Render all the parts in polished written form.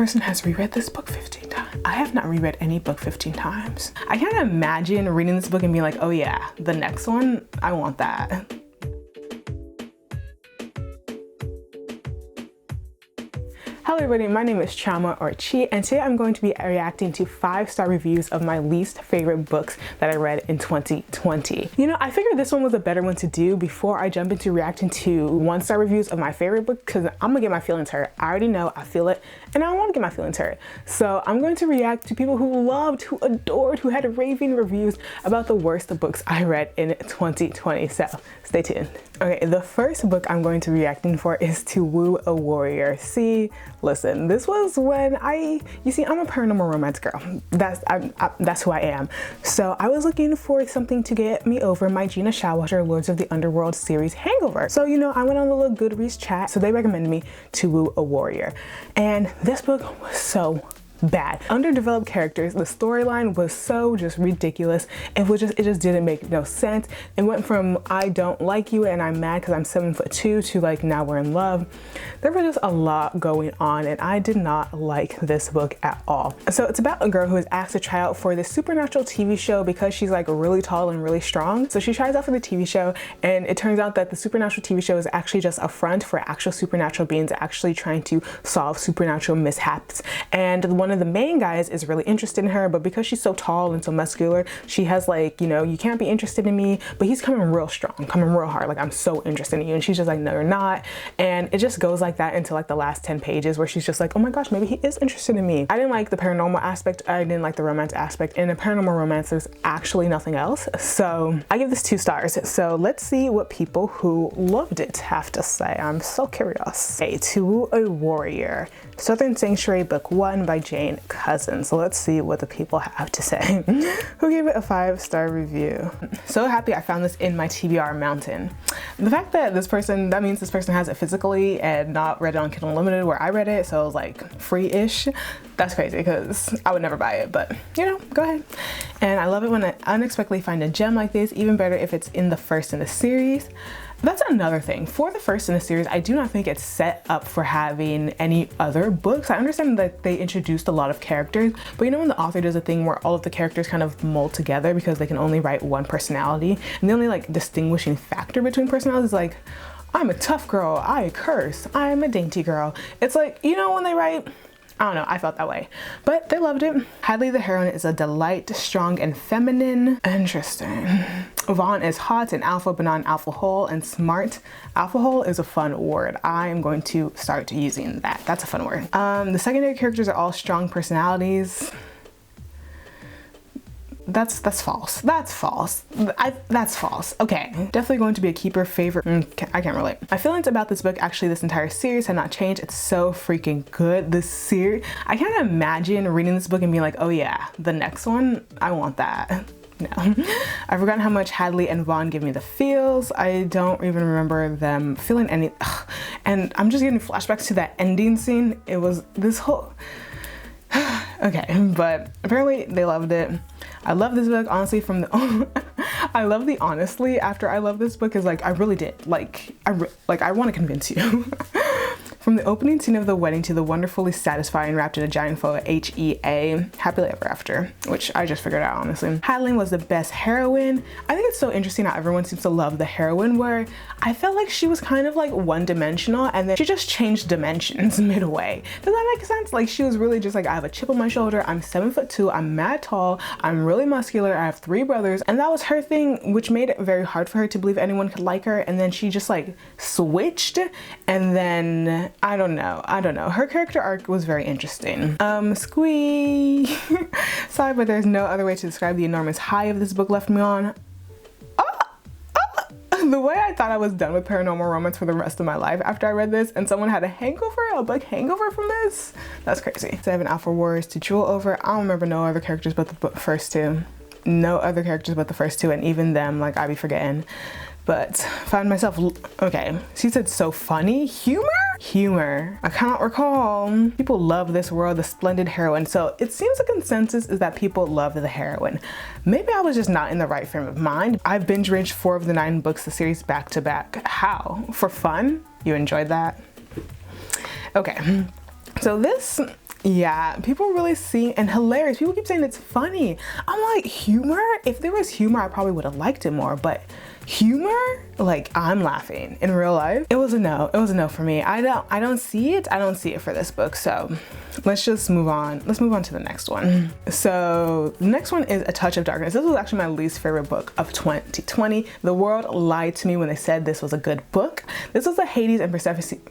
person has reread this book 15 times. I have not reread any book 15 times. I can't imagine reading this book and being like, oh yeah, the next one, I want that. Hello everybody, my name is CHIOMA or Chi, and today I'm going to be reacting to 5-star reviews of my least favorite books that I read in 2020. You know, I figured this one was a better one to do before I jump into reacting to 1-star reviews of my favorite book, because I'm gonna get my feelings hurt. I already know, I feel it, and I don't want to get my feelings hurt. So I'm going to react to people who loved, who adored, who had raving reviews about the worst books I read in 2020. So stay tuned. Okay, the first book I'm going to be reacting for is To Woo a Warrior. See, listen, this was when you see, I'm a paranormal romance girl. That's who I am. So I was looking for something to get me over my Gina Showalter Lords of the Underworld series hangover. So, you know, I went on a little GOODREADS chat, so they recommended me To Woo a Warrior. And this book was so bad. Underdeveloped characters, the storyline was so just ridiculous. It just didn't make no sense. It went from I don't like you and I'm mad because I'm 7'2" to like now we're in love. There was just a lot going on and I did not like this book at all. So it's about a girl who is asked to try out for this supernatural TV show because she's like really tall and really strong. So she tries out for the TV show and it turns out that the supernatural TV show is actually just a front for actual supernatural beings actually trying to solve supernatural mishaps. And one of the main guys is really interested in her, but because she's so tall and so muscular, she has like, you know, you can't be interested in me, but he's coming real strong, coming real hard, like I'm so interested in you, and she's just like, no you're not. And it just goes like that until like the last 10 pages where she's just like, oh my gosh, maybe he is interested in me. I didn't like the paranormal aspect, I didn't like the romance aspect. In a paranormal romance there's actually nothing else, so I give this 2 stars. So let's see what people who loved it have to say. I'm so curious. Okay, To Woo a Warrior, Southern Sanctuary, book 1 by Jane Cousin. So let's see what the people have to say. Who gave it a 5-star review? So happy I found this in my TBR mountain. The fact that that means this person has it physically and not read it on Kindle Unlimited where I read it, so it was like free-ish. That's crazy because I would never buy it, but you know, go ahead. And I love it when I unexpectedly find a gem like this, even better if it's in the first in the series. That's another thing. For the first in the series, I do not think it's set up for having any other books. I understand that they introduced a lot of characters, but you know when the author does a thing where all of the characters kind of mold together because they can only write one personality, and the only like distinguishing factor between personalities is like, I'm a tough girl, I curse, I'm a dainty girl. It's like, you know, when they write, I don't know, I felt that way. But they loved it. Hadley the heroine is a delight, strong and feminine. Interesting. Vaughn is hot and alpha but not an alpha hole, and smart. Alpha hole is a fun word. I am going to start using that. That's a fun word. The secondary characters are all strong personalities. That's false. That's false. That's false. Okay, definitely going to be a keeper favorite. I can't relate. My feelings about this book, actually this entire series, have not changed. It's so freaking good. This series, I can't imagine reading this book and being like, oh yeah, the next one, I want that. No. I've forgotten how much Hadley and Vaughn give me the feels. I don't even remember them feeling any, and I'm just getting flashbacks to that ending scene. It was this whole, okay, but apparently they loved it. I love this book, honestly, from the, I love the honestly after I love this book is like, I really did. Like, I want to convince you. From the opening scene of the wedding to the wonderfully satisfying wrapped in a giant photo, HEA, happily ever after, which I just figured out, honestly. Hadley was the best heroine. I think it's so interesting how everyone seems to love the heroine, where I felt like she was kind of like one-dimensional and then she just changed dimensions midway. Does that make sense? Like she was really just like, I have a chip on my shoulder, I'm 7'2", I'm mad tall, I'm really muscular, I have 3 brothers, and that was her thing, which made it very hard for her to believe anyone could like her, and then she just like switched, and then I don't know. Her character arc was very interesting. Squee. Sorry, but there's no other way to describe the enormous high of this book left me on. The way I thought I was done with paranormal romance for the rest of my life after I read this, and someone had a hangover, a big hangover from this. That's crazy. 7 Alpha Warriors to Jewel over. I don't remember no other characters but the first 2. No other characters but the first 2, and even them, like I be forgetting. But found myself, okay, she said so funny. Humor. I cannot recall. People love this world, the splendid heroine. So it seems the consensus is that people love the heroine. Maybe I was just not in the right frame of mind. I binge ranged 4 of the 9 books the series back to back. How? For fun? You enjoyed that? Okay. So this, yeah, people really see, and hilarious. People keep saying it's funny. I'm like, humor? If there was humor, I probably would have liked it more, but humor? Like, I'm laughing. In real life, it was a no. It was a no for me. I don't see it. I don't see it for this book. So let's just move on. Let's move on to the next one. So the next one is A Touch of Darkness. This was actually my least favorite book of 2020. The world lied to me when they said this was a good book. This was a Hades and Persephone.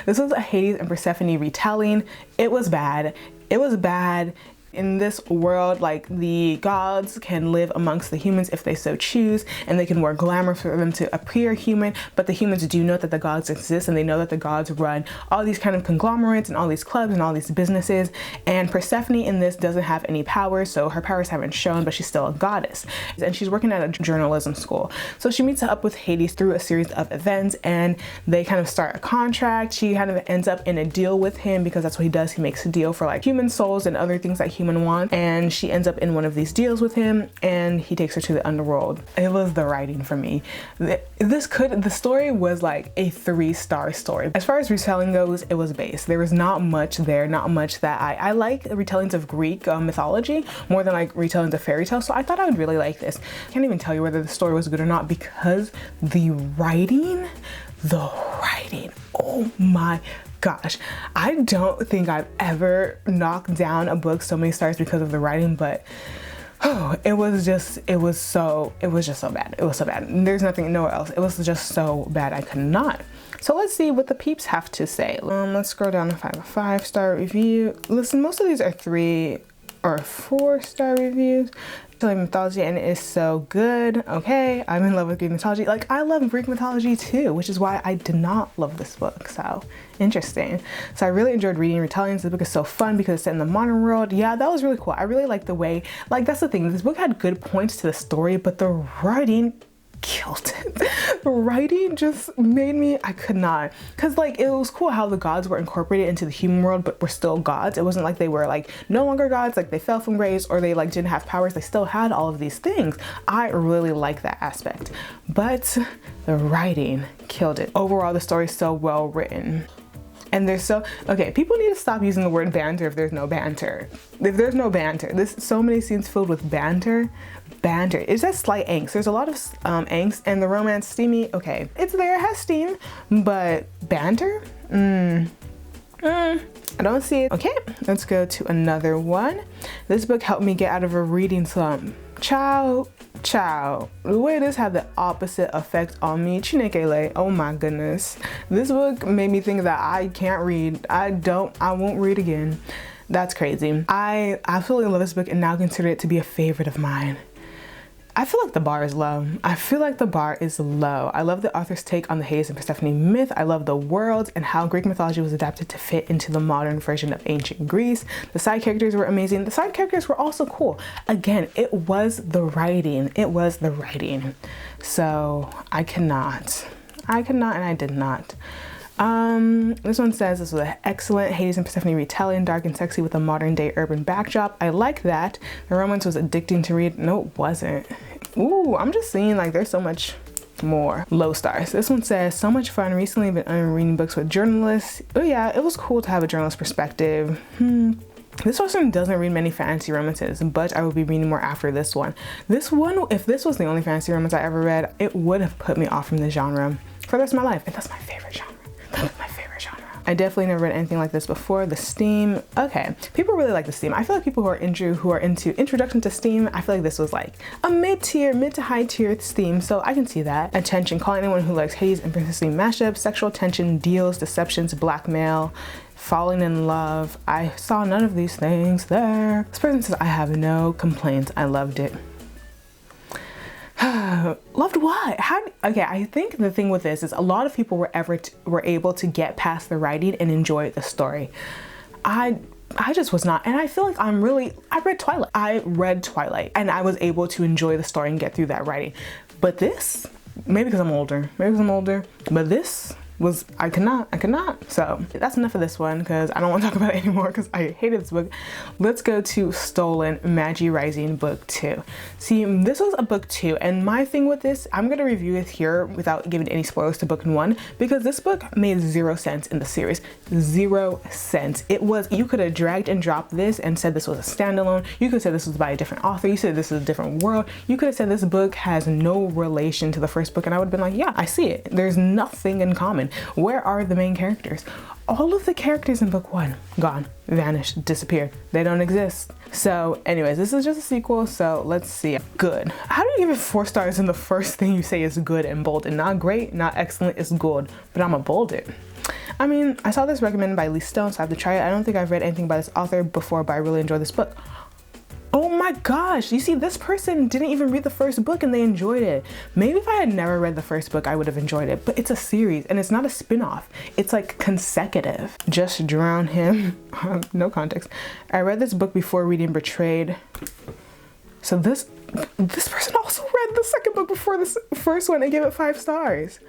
This was a Hades and Persephone retelling. It was bad. It was bad. In this world, like, the gods can live amongst the humans if they so choose, and they can wear glamour for them to appear human, but the humans do know that the gods exist, and they know that the gods run all these kind of conglomerates and all these clubs and all these businesses. And Persephone in this doesn't have any powers, so her powers haven't shown, but she's still a goddess, and she's working at a journalism school. So she meets up with Hades through a series of events, and they kind of start a contract. She kind of ends up in a deal with him because that's what he does. He makes a deal for like human souls and other things that humans want, and she ends up in one of these deals with him, and he takes her to the underworld. It was the writing for me. The story was like a 3-star story. As far as retelling goes, it was base. There was not much there, not much that I like retellings of Greek mythology more than like retellings of fairy tales, so I thought I would really like this. I can't even tell you whether the story was good or not because the writing, oh my gosh, I don't think I've ever knocked down a book so many stars because of the writing, but it was just so bad. It was so bad. There's nothing nowhere else. It was just so bad I could not. So let's see what the peeps have to say. Let's scroll down to 5-star review. Listen, most of these are 3 or 4-star reviews. Mythology, and it is so good. Okay, I'm in love with Greek mythology. Like, I love Greek mythology too, which is why I did not love this book. So interesting. So I really enjoyed reading retellings. The book is so fun because it's set in the modern world. Yeah, that was really cool. I really like the way, like, that's the thing. This book had good points to the story, but the writing killed it. The writing just made me, I could not, because like it was cool how the gods were incorporated into the human world but were still gods. It wasn't like they were like no longer gods, like they fell from grace or they like didn't have powers. They still had all of these things. I really like that aspect, but the writing killed it. Overall, the story is so well written. And there's okay, people need to stop using the word banter if there's no banter. If there's no banter, there's so many scenes filled with banter. It's just slight angst. There's a lot of angst, and the romance steamy. Okay, it's there, it has steam, but banter? I don't see it. Okay, let's go to another one. This book helped me get out of a reading slump. Ciao. The way this had the opposite effect on me. Chinekele. Oh my goodness. This book made me think that I can't read. I won't read again. That's crazy. I absolutely love this book and now consider it to be a favorite of mine. I feel like the bar is low. I love the author's take on the Hades and Persephone myth. I love the world and how Greek mythology was adapted to fit into the modern version of ancient Greece. The side characters were amazing. The side characters were also cool. Again, it was the writing. So I cannot, and I did not. This one says this was an excellent Hades and Persephone retelling, dark and sexy with a modern day urban backdrop. I like that. The romance was addicting to read. No, it wasn't. Ooh, I'm just seeing like there's so much more. Low stars. This one says so much fun. Recently been reading books with journalists. Oh yeah, it was cool to have a journalist perspective. This person doesn't read many fantasy romances, but I will be reading more after this one. This one, if this was the only fantasy romance I ever read, it would have put me off from the genre for the rest of my life, and that's my favorite genre. I definitely never read anything like this before. The Steam, okay. People really like the Steam. I feel like people who are into introduction to Steam, I feel like this was like a mid to high tier Steam, so I can see that. Attention, call anyone who likes Hades and Persephone mashups, sexual tension, deals, deceptions, blackmail, falling in love. I saw none of these things there. This person says, I have no complaints. I loved it. Loved what? Okay, I think the thing with this is a lot of people were able to get past the writing and enjoy the story. I just was not, and I feel like I read Twilight and I was able to enjoy the story and get through that writing. But this, maybe because I'm older, but this, I could not. So that's enough of this one because I don't want to talk about it anymore because I hated this book. Let's go to Stolen, Magi Rising book 2. See, this was a book 2, and my thing with this, I'm going to review it here without giving any spoilers to book 1 because this book made 0 sense in the series. 0 sense. It was, you could have dragged and dropped this and said this was a standalone. You could have said this was by a different author. You said this is a different world. You could have said this book has no relation to the first book, and I would have been like, yeah, I see it. There's nothing in common. Where are the main characters? All of the characters in book 1 gone, vanished, disappeared. They don't exist. So anyways, this is just a sequel, so let's see. Good. How do you give it 4 stars and the first thing you say is good and bold? And not great, not excellent, it's good, but I'm gonna bold it. I mean, I saw this recommended by Lee Stone, so I have to try it. I don't think I've read anything by this author before, but I really enjoyed this book. Oh my gosh, you see, this person didn't even read the first book and they enjoyed it. Maybe if I had never read the first book, I would have enjoyed it, but it's a series and it's not a spin-off. It's like consecutive. Just drown him. No context. I read this book before reading Betrayed. So this person also read the second book before this first one and gave it 5 stars.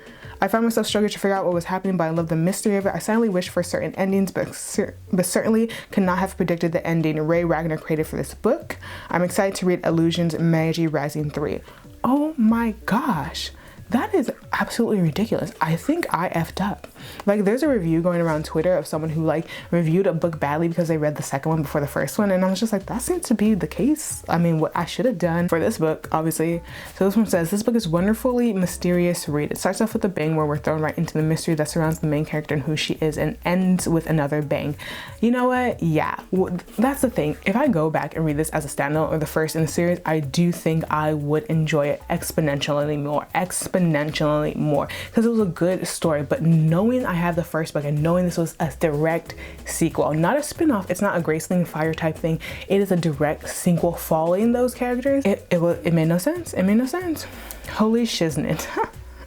I found myself struggling to figure out what was happening, but I love the mystery of it. I silently wish for certain endings, but certainly could not have predicted the ending Ray Wagner created for this book. I'm excited to read Illusion's Magi Rising 3. Oh my gosh. That is absolutely ridiculous. I think I effed up. Like, there's a review going around Twitter of someone who like reviewed a book badly because they read the second one before the first one, and I was just like, that seems to be the case. I mean, what I should have done for this book, obviously. So this one says, this book is wonderfully mysterious read. It starts off with a bang where we're thrown right into the mystery that surrounds the main character and who she is, and ends with another bang. You know what? Yeah, well, that's the thing. If I go back and read this as a standalone or the first in the series, I do think I would enjoy it exponentially more. Because it was a good story. But knowing I have the first book and knowing this was a direct sequel, not a spin-off, it's not a Graceling Fire type thing, it is a direct sequel following those characters, it made no sense. It made no sense. Holy shiznit.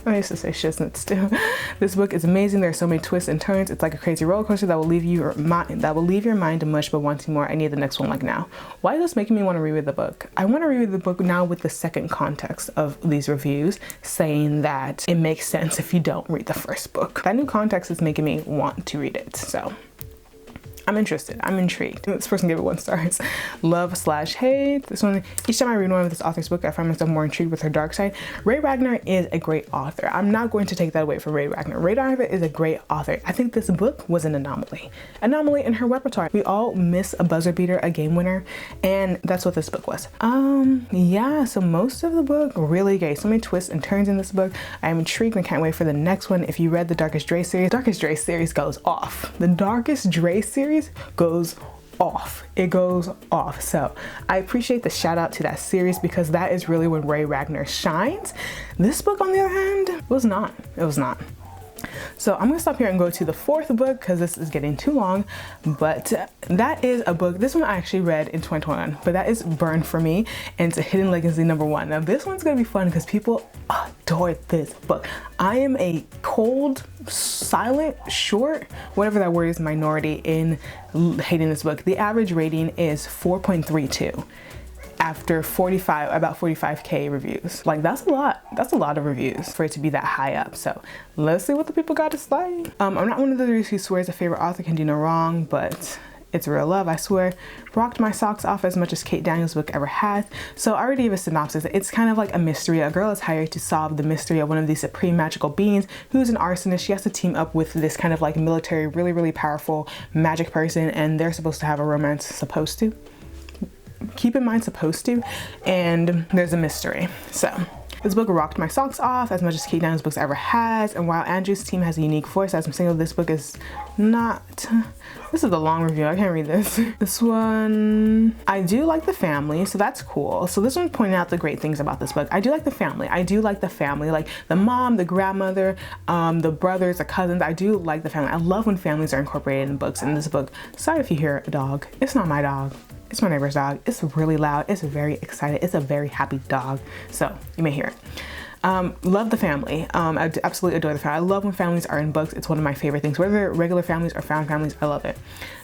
I used to say shiznits too. This book is amazing. There are so many twists and turns. It's like a crazy roller coaster that will leave your mind mush but wanting more. I need the next one like now. Why is this making me want to reread the book? I want to reread the book now with the second context of these reviews, saying that it makes sense if you don't read the first book. That new context is making me want to read it. So I'm interested. I'm intrigued. This person gave it 1 star. Love/hate. This one, each time I read one of this author's book, I find myself more intrigued with her dark side. Ray Wagner is a great author. I'm not going to take that away from Ray Wagner. Ray Wagner is a great author. I think this book was an anomaly. Anomaly in her repertoire. We all miss a buzzer beater, a game winner, and that's what this book was. Yeah, so most of the book really gay. So many twists and turns in this book. I'm intrigued and can't wait for the next one. If you read the Darkest Dre series, Darkest Dre series goes off. The Darkest Dre series goes off. It goes off. So I appreciate the shout out to that series because that is really when Ray Wagner shines. This book, on the other hand, was not. It was not. So I'm gonna stop here and go to the 4th book because this is getting too long, but that is a book, this one I actually read in 2021, but that is Burn for Me, and it's a Hidden Legacy #1. Now this one's gonna be fun because people adore this book. I am a cold, silent, short, whatever that word is, minority in hating this book. The average rating is 4.32. After about 45k reviews. Like, that's a lot of reviews for it to be that high up. So let's see what the people got to say. I'm not one of those who swears a favorite author can do no wrong, but it's real love, I swear. Rocked my socks off as much as Kate Daniels' book ever has. So I already gave a synopsis. It's kind of like a mystery. A girl is hired to solve the mystery of one of these supreme magical beings who's an arsonist. She has to team up with this kind of like military, really, really powerful magic person, and they're supposed to have a romance, supposed to. Keep in mind, supposed to, and there's a mystery. So this book rocked my socks off as much as Kate Daniels' books ever has, and while Andrew's team has a unique voice, as I'm single, this book is not. This is a long review, I can't read this. This one, I do like the family, so that's cool. So this one's pointing out the great things about this book. I do like the family. I do like the family, like the mom, the grandmother, the brothers, the cousins. I do like the family. I love when families are incorporated in books. In this book, sorry if you hear a dog. It's not my dog. It's my neighbor's dog. It's really loud. It's very excited. It's a very happy dog. So you may hear it. Love the family. I absolutely adore the family. I love when families are in books. It's one of my favorite things, whether they're regular families or found families. I love it.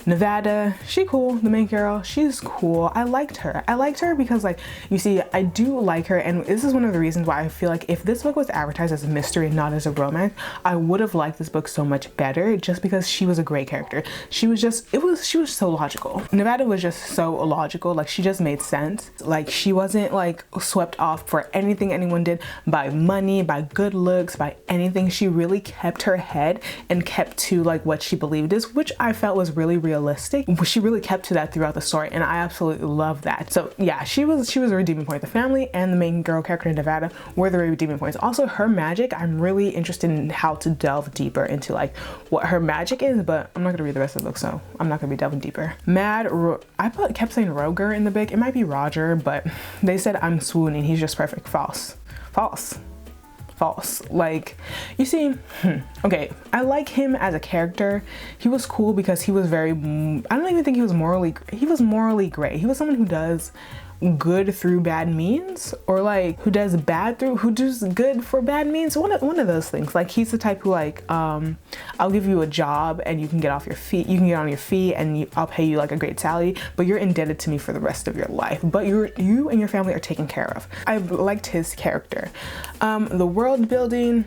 Nevada, she cool. The main girl, she's cool. I liked her. I liked her because, like, you see, I do like her, and this is one of the reasons why I feel like if this book was advertised as a mystery and not as a romance, I would have liked this book so much better, just because she was a great character. She was just, she was so logical. Nevada was just so logical. Like, she just made sense. Like, she wasn't like swept off for anything anyone did by money, by good looks, by anything. She really kept her head and kept to like what she believed is, which I felt was really realistic. She really kept to that throughout the story, and I absolutely love that. So yeah, she was a redeeming point. The family and the main girl character in Nevada were the redeeming points. Also, her magic, I'm really interested in how to delve deeper into like what her magic is, but I'm not gonna read the rest of the book, so I'm not gonna be delving deeper. I kept saying Roger in the book. It might be Roger, but they said I'm swooning. He's just perfect. False. Like, you see, okay, I like him as a character. He was cool because he was very, I don't even think he was morally great. He was someone who does good through bad means, or like who does good for bad means. One of those things. Like, he's the type who like, I'll give you a job and you can get on your feet and I'll pay you like a great salary, but you're indebted to me for the rest of your life, but you and your family are taken care of. I liked his character. The world building,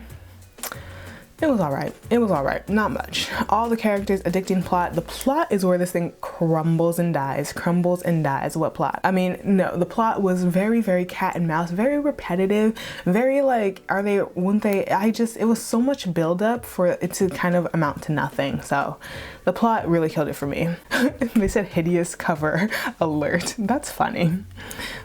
it was all right. Not much. All the characters, addicting plot. The plot is where this thing crumbles and dies. What plot? I mean, no, the plot was very, very cat and mouse, very repetitive, very like, it was so much buildup for it to kind of amount to nothing. So the plot really killed it for me. They said hideous cover alert. That's funny.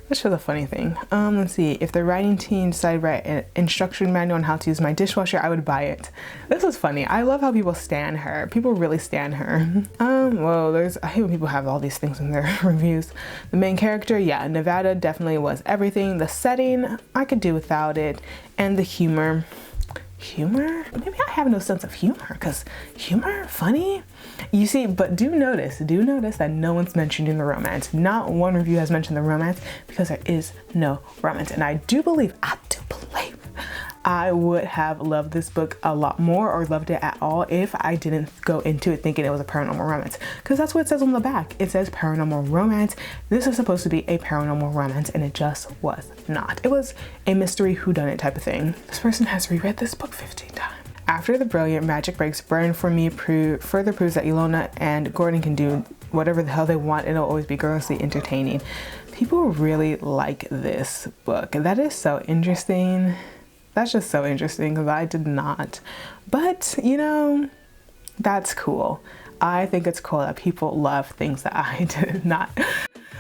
That's just a funny thing. Let's see. If the writing team decided to write an instruction manual on how to use my dishwasher, I would buy it. This is funny. I love how people stan her. People really stan her. Well, I hate when people have all these things in their reviews. The main character, yeah, Nevada definitely was everything. The setting, I could do without it. And the humor. Maybe I have no sense of humor, because humor, funny. You see, but do notice that no one's mentioning the romance. Not one review has mentioned the romance, because there is no romance. And I do believe I would have loved this book a lot more, or loved it at all, if I didn't go into it thinking it was a paranormal romance, because that's what it says on the back. It says paranormal romance. This is supposed to be a paranormal romance, and it just was not. It was a mystery whodunit type of thing. This person has reread this book 15 times. After the brilliant magic breaks, Burn for me further proves that Ilona and Gordon can do whatever the hell they want, and it'll always be girlishly entertaining. People really like this book. That is so interesting. That's just so interesting, because I did not. But, you know, that's cool. I think it's cool that people love things that I did not.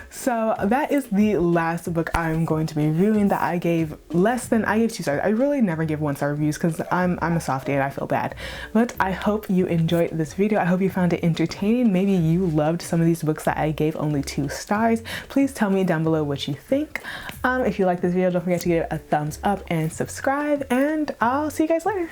So that is the last book I'm going to be reviewing that I gave 2 stars. I really never give 1-star reviews because I'm a softie and I feel bad. But I hope you enjoyed this video. I hope you found it entertaining. Maybe you loved some of these books that I gave only 2 stars. Please tell me down below what you think. If you like this video, don't forget to give it a thumbs up and subscribe, and I'll see you guys later.